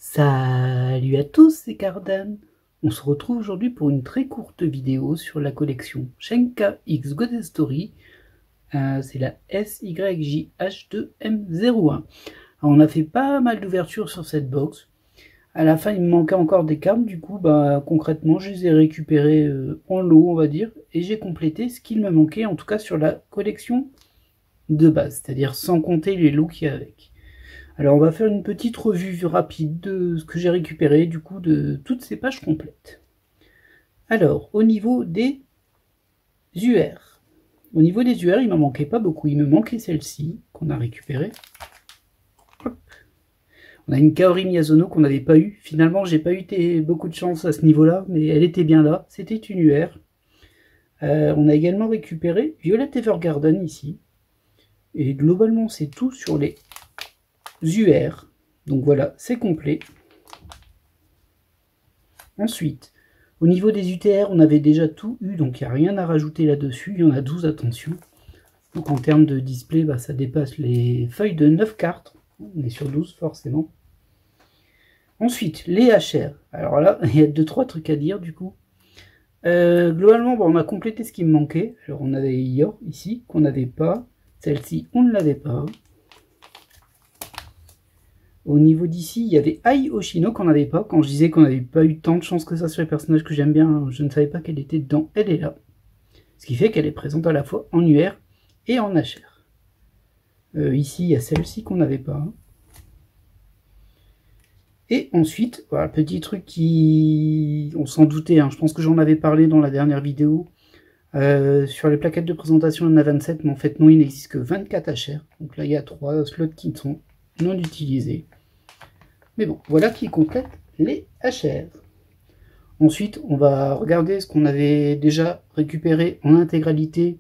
Salut à tous, c'est Cardan. On se retrouve aujourd'hui pour une très courte vidéo sur la collection Shenka X Goddess Story. C'est la SYJH2M01. Alors, on a fait pas mal d'ouvertures sur cette box. À la fin, il me manquait encore des cartes. Du coup, concrètement, je les ai récupérées en lot, on va dire. Et j'ai complété ce qu'il me manquait, en tout cas sur la collection de base. C'est-à-dire sans compter les lots qu'il y a avec. Alors on va faire une petite revue rapide de ce que j'ai récupéré du coup de toutes ces pages complètes. Alors au niveau des UR, il m'en manquait pas beaucoup, il me manquait celle-ci qu'on a récupérée. On a une Kaori Miyazono qu'on n'avait pas eu. Finalement j'ai pas eu beaucoup de chance à ce niveau-là, mais elle était bien là, c'était une UR. On a également récupéré Violet Evergarden ici. Et globalement c'est tout sur les UR. Donc voilà, c'est complet. Ensuite, au niveau des UTR, on avait déjà tout eu, donc il n'y a rien à rajouter là-dessus. Il y en a 12, attention. Donc en termes de display, ça dépasse les feuilles de 9 cartes. On est sur 12 forcément. Ensuite, les HR. Alors là, il y a 2-3 trucs à dire du coup. Globalement, on a complété ce qui me manquait. Alors on avait Yor ici, qu'on n'avait pas. Celle-ci, on ne l'avait pas. Au niveau d'ici, il y avait Ai Oshino qu'on n'avait pas. Quand je disais qu'on n'avait pas eu tant de chance que ça sur les personnages que j'aime bien, je ne savais pas qu'elle était dedans. Elle est là. Ce qui fait qu'elle est présente à la fois en UR et en HR. Ici, il y a celle-ci qu'on n'avait pas. Et ensuite, voilà, petit truc qui... On s'en doutait, je pense que j'en avais parlé dans la dernière vidéo. Sur les plaquettes de présentation, il y en a 27, mais en fait non, il n'existe que 24 HR. Donc là, il y a 3 slots qui sont non utilisés. Mais bon, voilà qui complète les HR. Ensuite, on va regarder ce qu'on avait déjà récupéré en intégralité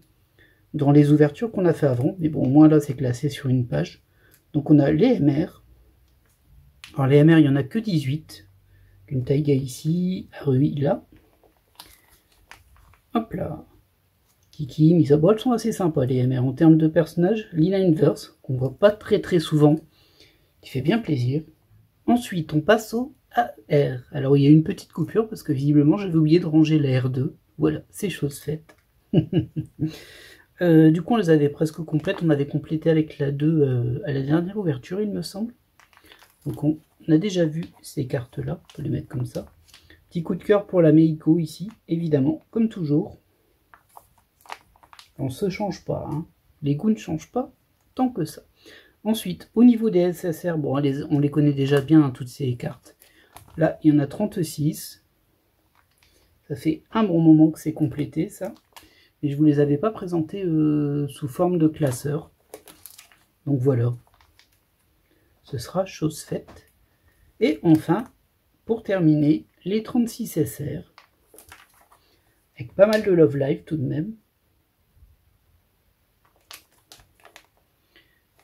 dans les ouvertures qu'on a fait avant. Mais bon, au moins là, c'est classé sur une page. Donc on a les MR. Alors les MR, il n'y en a que 18. Une Taiga ici, Arui là. Hop là. Kiki, Misabo, elles sont assez sympas les MR. En termes de personnages, Lila Inverse, qu'on voit pas très souvent, qui fait bien plaisir. Ensuite, on passe au AR. Alors, il y a une petite coupure parce que visiblement, j'avais oublié de ranger la R2. Voilà, c'est chose faite. Du coup, on les avait presque complètes. On avait complété avec la 2 à la dernière ouverture, il me semble. Donc, on a déjà vu ces cartes-là. On peut les mettre comme ça. Petit coup de cœur pour la Meiko ici, évidemment, comme toujours. On ne se change pas. Les goûts ne changent pas tant que ça. Ensuite, au niveau des SSR, bon, on les connaît déjà bien, toutes ces cartes. Là, il y en a 36. Ça fait un bon moment que c'est complété, ça. Mais je ne vous les avais pas présentés sous forme de classeur. Donc voilà. Ce sera chose faite. Et enfin, pour terminer, les 36 SR. Avec pas mal de Love Live tout de même.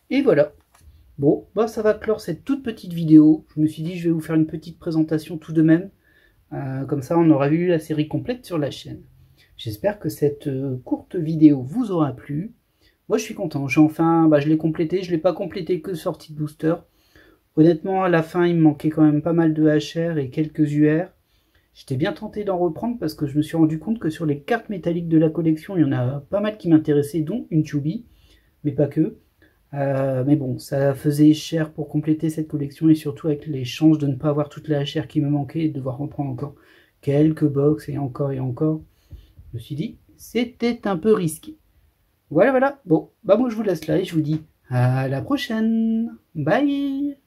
Et voilà. Bon, ça va clore cette toute petite vidéo. Je me suis dit, je vais vous faire une petite présentation tout de même. Comme ça, on aura vu la série complète sur la chaîne. J'espère que cette courte vidéo vous aura plu. Moi, je suis content. J'ai enfin, je l'ai complété. Je ne l'ai pas complété que sortie de booster. Honnêtement, à la fin, il me manquait quand même pas mal de HR et quelques UR. J'étais bien tenté d'en reprendre parce que je me suis rendu compte que sur les cartes métalliques de la collection, il y en a pas mal qui m'intéressaient, dont une Chubby, mais pas que. Mais bon, ça faisait cher pour compléter cette collection et surtout avec les chances de ne pas avoir toute la HR qui me manquait et de devoir reprendre encore quelques box et encore et encore. Je me suis dit, c'était un peu risqué. Voilà. Bon, moi je vous laisse là et je vous dis à la prochaine. Bye!